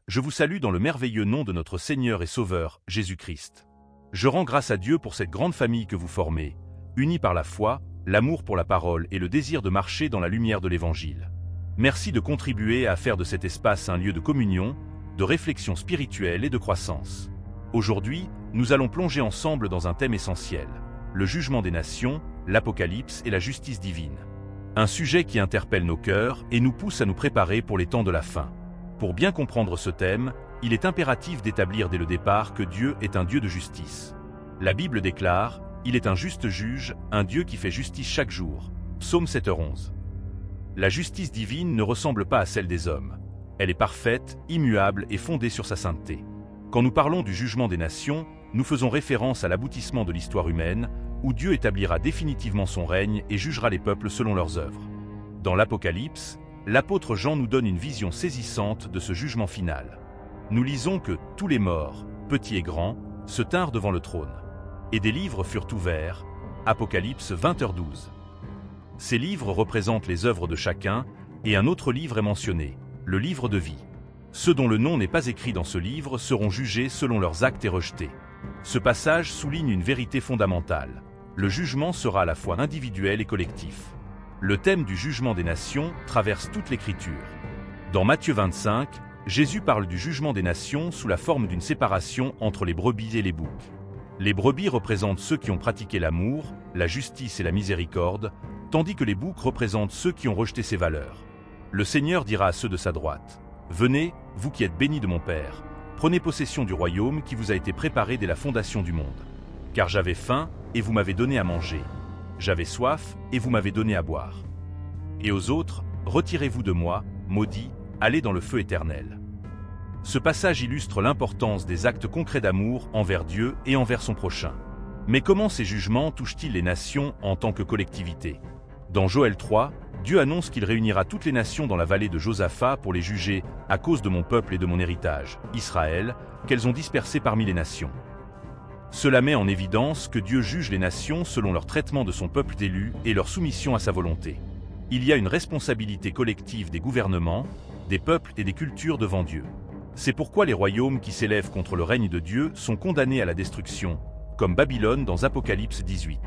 Je vous salue dans le merveilleux nom de notre Seigneur et Sauveur, Jésus-Christ. Je rends grâce à Dieu pour cette grande famille que vous formez, unie par la foi, l'amour pour la parole et le désir de marcher dans la lumière de l'Évangile. Merci de contribuer à faire de cet espace un lieu de communion, de réflexion spirituelle et de croissance. Aujourd'hui, nous allons plonger ensemble dans un thème essentiel, le jugement des nations, l'Apocalypse et la justice divine. Un sujet qui interpelle nos cœurs et nous pousse à nous préparer pour les temps de la fin. Pour bien comprendre ce thème, il est impératif d'établir dès le départ que Dieu est un Dieu de justice. La Bible déclare « Il est un juste juge, un Dieu qui fait justice chaque jour » Psaume 7h11. La justice divine ne ressemble pas à celle des hommes. Elle est parfaite, immuable et fondée sur sa sainteté. Quand nous parlons du jugement des nations, nous faisons référence à l'aboutissement de l'histoire humaine, où Dieu établira définitivement son règne et jugera les peuples selon leurs œuvres. Dans l'Apocalypse, l'apôtre Jean nous donne une vision saisissante de ce jugement final. Nous lisons que tous les morts, petits et grands, se tinrent devant le trône. Et des livres furent ouverts, Apocalypse 20h12. Ces livres représentent les œuvres de chacun, et un autre livre est mentionné, le livre de vie. Ceux dont le nom n'est pas écrit dans ce livre seront jugés selon leurs actes et rejetés. Ce passage souligne une vérité fondamentale. Le jugement sera à la fois individuel et collectif. Le thème du jugement des nations traverse toute l'Écriture. Dans Matthieu 25, Jésus parle du jugement des nations sous la forme d'une séparation entre les brebis et les boucs. Les brebis représentent ceux qui ont pratiqué l'amour, la justice et la miséricorde, tandis que les boucs représentent ceux qui ont rejeté ces valeurs. Le Seigneur dira à ceux de sa droite, « Venez, vous qui êtes bénis de mon Père, prenez possession du royaume qui vous a été préparé dès la fondation du monde. Car j'avais faim, et vous m'avez donné à manger. J'avais soif, et vous m'avez donné à boire. Et aux autres, retirez-vous de moi, maudits, allez dans le feu éternel. » Ce passage illustre l'importance des actes concrets d'amour envers Dieu et envers son prochain. Mais comment ces jugements touchent-ils les nations en tant que collectivité? Dans Joël 3, Dieu annonce qu'il réunira toutes les nations dans la vallée de Josaphat pour les juger à cause de mon peuple et de mon héritage, Israël, qu'elles ont dispersé parmi les nations. Cela met en évidence que Dieu juge les nations selon leur traitement de son peuple élu et leur soumission à sa volonté. Il y a une responsabilité collective des gouvernements, des peuples et des cultures devant Dieu. C'est pourquoi les royaumes qui s'élèvent contre le règne de Dieu sont condamnés à la destruction, comme Babylone dans Apocalypse 18.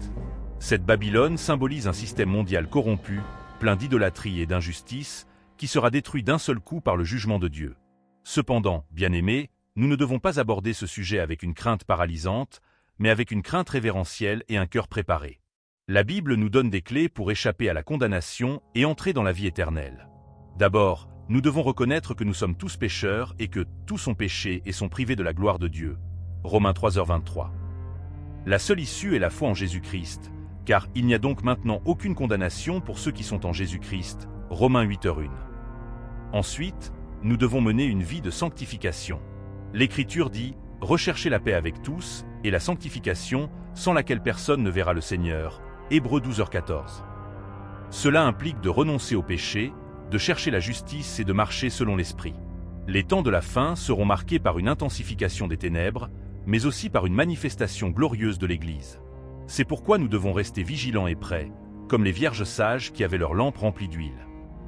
Cette Babylone symbolise un système mondial corrompu, plein d'idolâtrie et d'injustice, qui sera détruit d'un seul coup par le jugement de Dieu. Cependant, bien-aimés, nous ne devons pas aborder ce sujet avec une crainte paralysante, mais avec une crainte révérentielle et un cœur préparé. La Bible nous donne des clés pour échapper à la condamnation et entrer dans la vie éternelle. D'abord, nous devons reconnaître que nous sommes tous pécheurs et que tous ont péché et sont privés de la gloire de Dieu. Romains 3h23. La seule issue est la foi en Jésus-Christ, car il n'y a donc maintenant aucune condamnation pour ceux qui sont en Jésus-Christ. Romains 8h1. Ensuite, nous devons mener une vie de sanctification. L'Écriture dit « Recherchez la paix avec tous et la sanctification, sans laquelle personne ne verra le Seigneur. » Hébreux 12h14. Cela implique de renoncer au péché, de chercher la justice et de marcher selon l'Esprit. Les temps de la fin seront marqués par une intensification des ténèbres, mais aussi par une manifestation glorieuse de l'Église. C'est pourquoi nous devons rester vigilants et prêts, comme les vierges sages qui avaient leurs lampes remplies d'huile.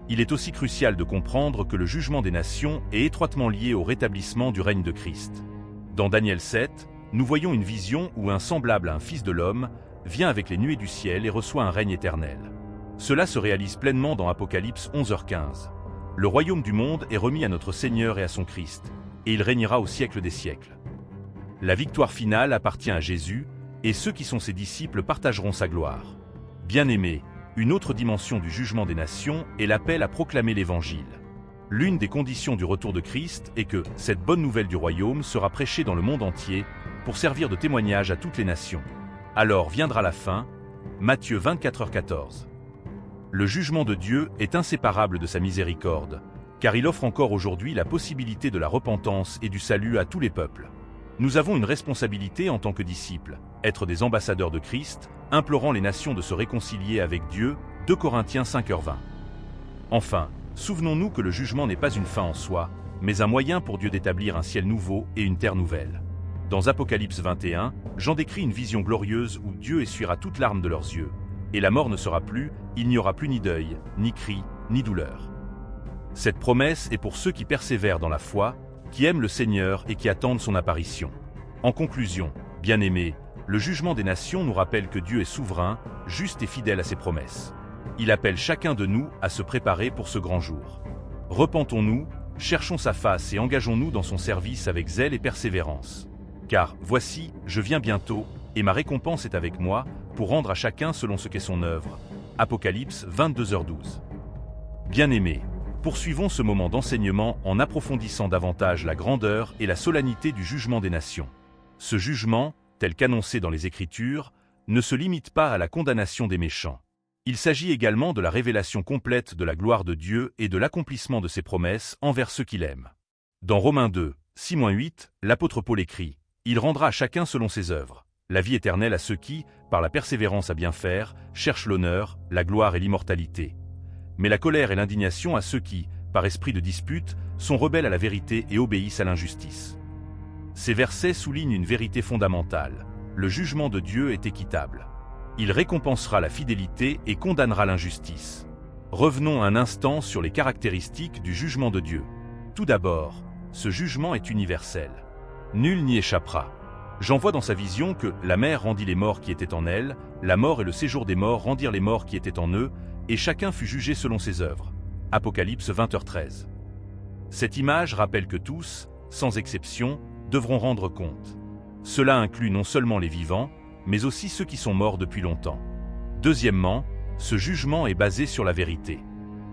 Il est aussi crucial de comprendre que le jugement des nations est étroitement lié au rétablissement du règne de Christ. Dans Daniel 7, nous voyons une vision où un semblable à un fils de l'homme vient avec les nuées du ciel et reçoit un règne éternel. Cela se réalise pleinement dans Apocalypse 11h15. Le royaume du monde est remis à notre Seigneur et à son Christ, et il régnera au siècle des siècles. La victoire finale appartient à Jésus, et ceux qui sont ses disciples partageront sa gloire. Bien-aimés, une autre dimension du jugement des nations est l'appel à proclamer l'Évangile. L'une des conditions du retour de Christ est que cette bonne nouvelle du royaume sera prêchée dans le monde entier pour servir de témoignage à toutes les nations. Alors viendra la fin, Matthieu 24h14. Le jugement de Dieu est inséparable de sa miséricorde, car il offre encore aujourd'hui la possibilité de la repentance et du salut à tous les peuples. Nous avons une responsabilité en tant que disciples, être des ambassadeurs de Christ, implorant les nations de se réconcilier avec Dieu, 2 Corinthiens 5h20. Enfin, souvenons-nous que le jugement n'est pas une fin en soi, mais un moyen pour Dieu d'établir un ciel nouveau et une terre nouvelle. Dans Apocalypse 21, Jean décrit une vision glorieuse où Dieu essuiera toute larme de leurs yeux. Et la mort ne sera plus, il n'y aura plus ni deuil, ni cri, ni douleur. Cette promesse est pour ceux qui persévèrent dans la foi, qui aiment le Seigneur et qui attendent son apparition. En conclusion, bien-aimés, le jugement des nations nous rappelle que Dieu est souverain, juste et fidèle à ses promesses. Il appelle chacun de nous à se préparer pour ce grand jour. Repentons-nous, cherchons sa face et engageons-nous dans son service avec zèle et persévérance. Car, voici, je viens bientôt, et ma récompense est avec moi, pour rendre à chacun selon ce qu'est son œuvre. Apocalypse 22h12. Bien-aimés, poursuivons ce moment d'enseignement en approfondissant davantage la grandeur et la solennité du jugement des nations. Ce jugement, tel qu'annoncé dans les Écritures, ne se limite pas à la condamnation des méchants. Il s'agit également de la révélation complète de la gloire de Dieu et de l'accomplissement de ses promesses envers ceux qu'il aime. Dans Romains 2, 6-8, l'apôtre Paul écrit « Il rendra à chacun selon ses œuvres, la vie éternelle à ceux qui, par la persévérance à bien faire, cherchent l'honneur, la gloire et l'immortalité. Mais la colère et l'indignation à ceux qui, par esprit de dispute, sont rebelles à la vérité et obéissent à l'injustice. » Ces versets soulignent une vérité fondamentale. Le jugement de Dieu est équitable. Il récompensera la fidélité et condamnera l'injustice. Revenons un instant sur les caractéristiques du jugement de Dieu. Tout d'abord, ce jugement est universel. Nul n'y échappera. Jean voit dans sa vision que la mer rendit les morts qui étaient en elle, la mort et le séjour des morts rendirent les morts qui étaient en eux, et chacun fut jugé selon ses œuvres. Apocalypse 20h13. Cette image rappelle que tous, sans exception, devront rendre compte. Cela inclut non seulement les vivants, mais aussi ceux qui sont morts depuis longtemps. Deuxièmement, ce jugement est basé sur la vérité.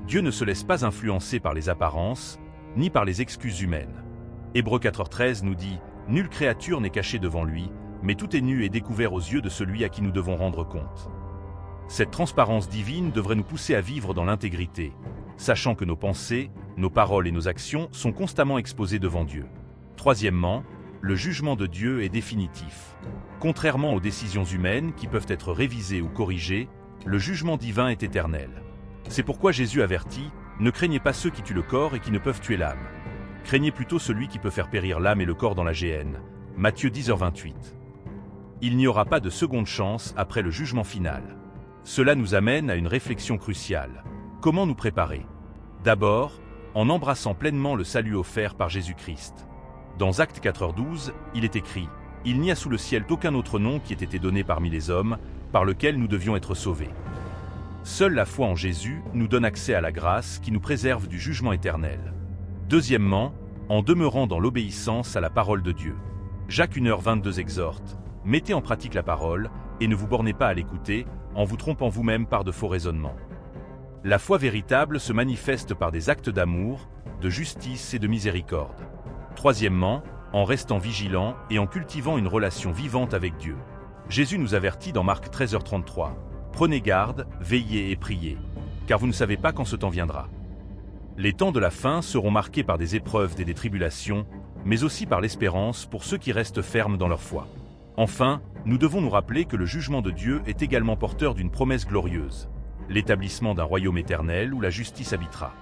Dieu ne se laisse pas influencer par les apparences, ni par les excuses humaines. Hébreux 4h13 nous dit « Nulle créature n'est cachée devant lui, mais tout est nu et découvert aux yeux de celui à qui nous devons rendre compte. » Cette transparence divine devrait nous pousser à vivre dans l'intégrité, sachant que nos pensées, nos paroles et nos actions sont constamment exposées devant Dieu. Troisièmement, le jugement de Dieu est définitif. Contrairement aux décisions humaines qui peuvent être révisées ou corrigées, le jugement divin est éternel. C'est pourquoi Jésus avertit « Ne craignez pas ceux qui tuent le corps et qui ne peuvent tuer l'âme. Craignez plutôt celui qui peut faire périr l'âme et le corps dans la géhenne. » Matthieu 10h28. Il n'y aura pas de seconde chance après le jugement final. Cela nous amène à une réflexion cruciale. Comment nous préparer? D'abord, en embrassant pleinement le salut offert par Jésus-Christ. Dans Actes 4h12, il est écrit « Il n'y a sous le ciel aucun autre nom qui ait été donné parmi les hommes, par lequel nous devions être sauvés. » Seule la foi en Jésus nous donne accès à la grâce qui nous préserve du jugement éternel. Deuxièmement, en demeurant dans l'obéissance à la parole de Dieu. Jacques 1h22 exhorte « Mettez en pratique la parole, et ne vous bornez pas à l'écouter, en vous trompant vous-même par de faux raisonnements. » La foi véritable se manifeste par des actes d'amour, de justice et de miséricorde. Troisièmement, en restant vigilant et en cultivant une relation vivante avec Dieu. Jésus nous avertit dans Marc 13h33 « Prenez garde, veillez et priez, car vous ne savez pas quand ce temps viendra. » Les temps de la fin seront marqués par des épreuves et des tribulations, mais aussi par l'espérance pour ceux qui restent fermes dans leur foi. Enfin, nous devons nous rappeler que le jugement de Dieu est également porteur d'une promesse glorieuse, l'établissement d'un royaume éternel où la justice habitera.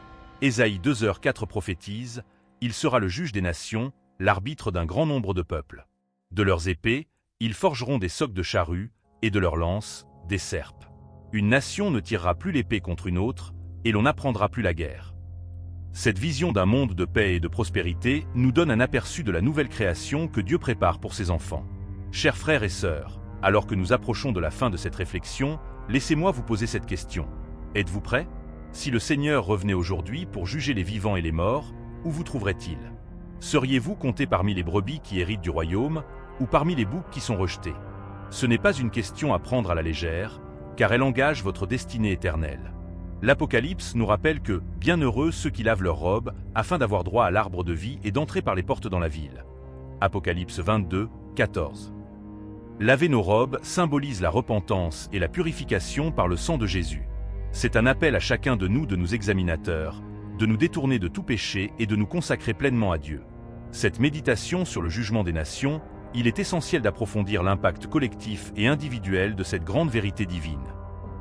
Ésaïe 2h4 prophétise « Il sera le juge des nations, l'arbitre d'un grand nombre de peuples. De leurs épées, ils forgeront des socs de charrues, et de leurs lances, des serpes. Une nation ne tirera plus l'épée contre une autre, et l'on n'apprendra plus la guerre. » Cette vision d'un monde de paix et de prospérité nous donne un aperçu de la nouvelle création que Dieu prépare pour ses enfants. Chers frères et sœurs, alors que nous approchons de la fin de cette réflexion, laissez-moi vous poser cette question. Êtes-vous prêts? Si le Seigneur revenait aujourd'hui pour juger les vivants et les morts, où vous trouverait-il? Seriez-vous compté parmi les brebis qui héritent du royaume, ou parmi les boucs qui sont rejetés? Ce n'est pas une question à prendre à la légère, car elle engage votre destinée éternelle. L'Apocalypse nous rappelle que « Bienheureux ceux qui lavent leurs robes, afin d'avoir droit à l'arbre de vie et d'entrer par les portes dans la ville. » Apocalypse 22, 14. Laver nos robes symbolise la repentance et la purification par le sang de Jésus. C'est un appel à chacun de nous examinateurs, de nous détourner de tout péché et de nous consacrer pleinement à Dieu. Cette méditation sur le jugement des nations, il est essentiel d'approfondir l'impact collectif et individuel de cette grande vérité divine.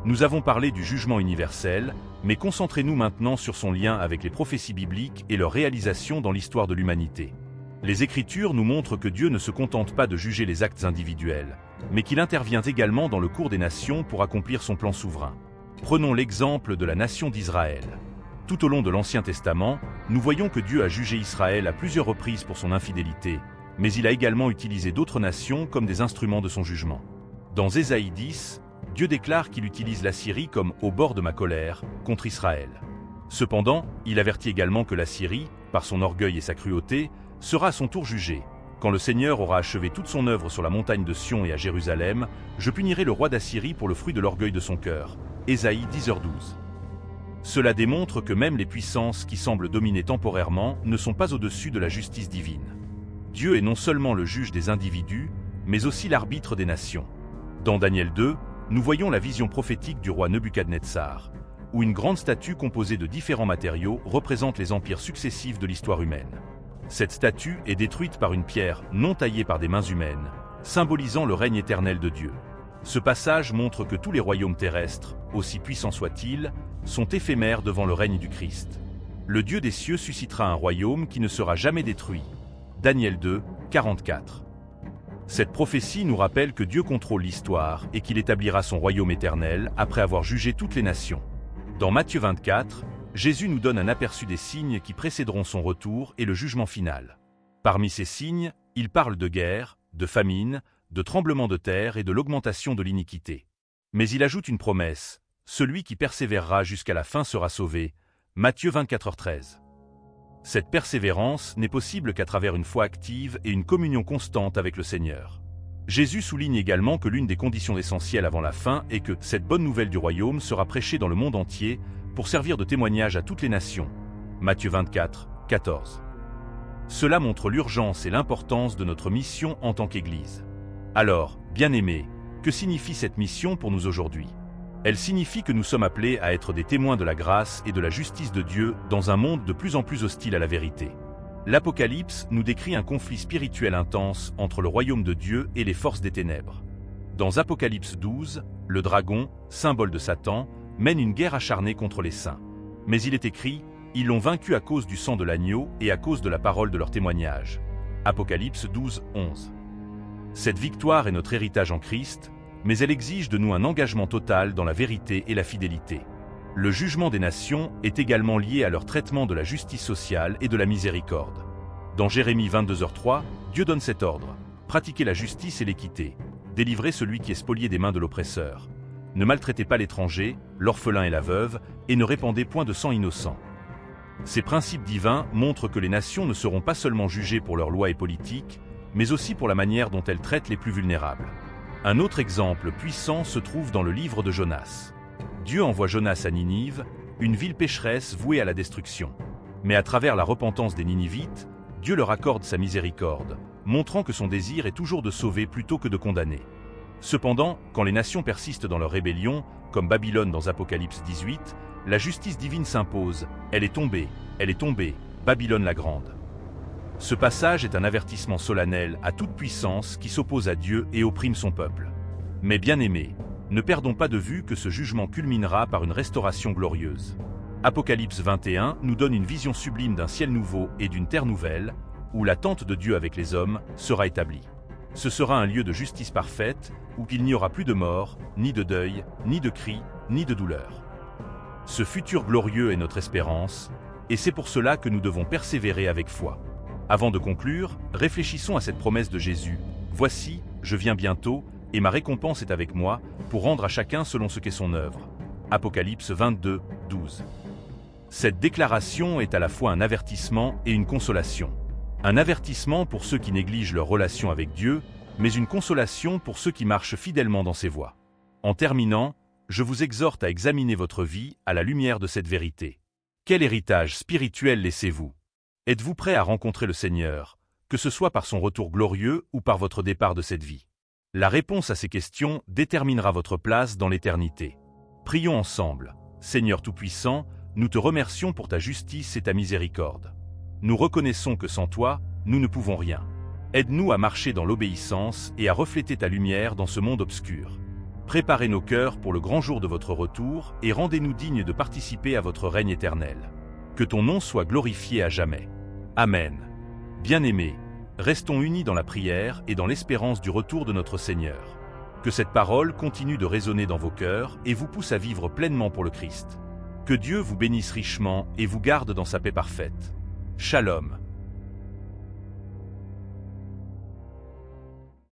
Nous avons parlé du jugement universel, mais concentrez-nous maintenant sur son lien avec les prophéties bibliques et leur réalisation dans l'histoire de l'humanité. Les Écritures nous montrent que Dieu ne se contente pas de juger les actes individuels, mais qu'il intervient également dans le cours des nations pour accomplir son plan souverain. Prenons l'exemple de la nation d'Israël. Tout au long de l'Ancien Testament, nous voyons que Dieu a jugé Israël à plusieurs reprises pour son infidélité, mais il a également utilisé d'autres nations comme des instruments de son jugement. Dans Ésaïe 10, Dieu déclare qu'il utilise la Syrie comme « au bord de ma colère » contre Israël. Cependant, il avertit également que la Syrie, par son orgueil et sa cruauté, sera à son tour jugée. Quand le Seigneur aura achevé toute son œuvre sur la montagne de Sion et à Jérusalem, je punirai le roi d'Assyrie pour le fruit de l'orgueil de son cœur. Ésaïe 10h12. Cela démontre que même les puissances qui semblent dominer temporairement ne sont pas au-dessus de la justice divine. Dieu est non seulement le juge des individus, mais aussi l'arbitre des nations. Dans Daniel 2, nous voyons la vision prophétique du roi Nebuchadnezzar, où une grande statue composée de différents matériaux représente les empires successifs de l'histoire humaine. Cette statue est détruite par une pierre non taillée par des mains humaines, symbolisant le règne éternel de Dieu. Ce passage montre que tous les royaumes terrestres, aussi puissants soient-ils, sont éphémères devant le règne du Christ. Le Dieu des cieux suscitera un royaume qui ne sera jamais détruit. Daniel 2, 44. Cette prophétie nous rappelle que Dieu contrôle l'histoire et qu'il établira son royaume éternel après avoir jugé toutes les nations. Dans Matthieu 24, Jésus nous donne un aperçu des signes qui précéderont son retour et le jugement final. Parmi ces signes, il parle de guerre, de famine, de tremblements de terre et de l'augmentation de l'iniquité. Mais il ajoute une promesse, celui qui persévérera jusqu'à la fin sera sauvé. Matthieu 24h13. Cette persévérance n'est possible qu'à travers une foi active et une communion constante avec le Seigneur. Jésus souligne également que l'une des conditions essentielles avant la fin est que cette bonne nouvelle du royaume sera prêchée dans le monde entier pour servir de témoignage à toutes les nations. Matthieu 24, 14. Cela montre l'urgence et l'importance de notre mission en tant qu'Église. Alors, bien-aimés, que signifie cette mission pour nous aujourd'hui ? Elle signifie que nous sommes appelés à être des témoins de la grâce et de la justice de Dieu dans un monde de plus en plus hostile à la vérité. L'Apocalypse nous décrit un conflit spirituel intense entre le royaume de Dieu et les forces des ténèbres. Dans Apocalypse 12, le dragon, symbole de Satan, mène une guerre acharnée contre les saints. Mais il est écrit, ils l'ont vaincu à cause du sang de l'agneau et à cause de la parole de leur témoignage. Apocalypse 12, 11. Cette victoire est notre héritage en Christ, mais elle exige de nous un engagement total dans la vérité et la fidélité. Le jugement des nations est également lié à leur traitement de la justice sociale et de la miséricorde. Dans Jérémie 22h3, Dieu donne cet ordre. Pratiquez la justice et l'équité. Délivrez celui qui est spolié des mains de l'oppresseur. Ne maltraitez pas l'étranger, l'orphelin et la veuve, et ne répandez point de sang innocent. Ces principes divins montrent que les nations ne seront pas seulement jugées pour leurs lois et politiques, mais aussi pour la manière dont elles traitent les plus vulnérables. Un autre exemple puissant se trouve dans le livre de Jonas. Dieu envoie Jonas à Ninive, une ville pécheresse vouée à la destruction. Mais à travers la repentance des Ninivites, Dieu leur accorde sa miséricorde, montrant que son désir est toujours de sauver plutôt que de condamner. Cependant, quand les nations persistent dans leur rébellion, comme Babylone dans Apocalypse 18, la justice divine s'impose, elle est tombée, Babylone la grande. Ce passage est un avertissement solennel à toute puissance qui s'oppose à Dieu et opprime son peuple. Mais bien-aimés, ne perdons pas de vue que ce jugement culminera par une restauration glorieuse. Apocalypse 21 nous donne une vision sublime d'un ciel nouveau et d'une terre nouvelle, où la tente de Dieu avec les hommes sera établie. Ce sera un lieu de justice parfaite, où il n'y aura plus de mort, ni de deuil, ni de cris, ni de douleur. Ce futur glorieux est notre espérance, et c'est pour cela que nous devons persévérer avec foi. Avant de conclure, réfléchissons à cette promesse de Jésus. « Voici, je viens bientôt, et ma récompense est avec moi, pour rendre à chacun selon ce qu'est son œuvre. » Apocalypse 22, 12. Cette déclaration est à la fois un avertissement et une consolation. Un avertissement pour ceux qui négligent leur relation avec Dieu, mais une consolation pour ceux qui marchent fidèlement dans ses voies. En terminant, je vous exhorte à examiner votre vie à la lumière de cette vérité. Quel héritage spirituel laissez-vous ? Êtes-vous prêt à rencontrer le Seigneur, que ce soit par son retour glorieux ou par votre départ de cette vie ? La réponse à ces questions déterminera votre place dans l'éternité. Prions ensemble. Seigneur Tout-Puissant, nous te remercions pour ta justice et ta miséricorde. Nous reconnaissons que sans toi, nous ne pouvons rien. Aide-nous à marcher dans l'obéissance et à refléter ta lumière dans ce monde obscur. Préparez nos cœurs pour le grand jour de votre retour et rendez-nous dignes de participer à votre règne éternel. Que ton nom soit glorifié à jamais. Amen. Bien-aimés, restons unis dans la prière et dans l'espérance du retour de notre Seigneur. Que cette parole continue de résonner dans vos cœurs et vous pousse à vivre pleinement pour le Christ. Que Dieu vous bénisse richement et vous garde dans sa paix parfaite. Shalom.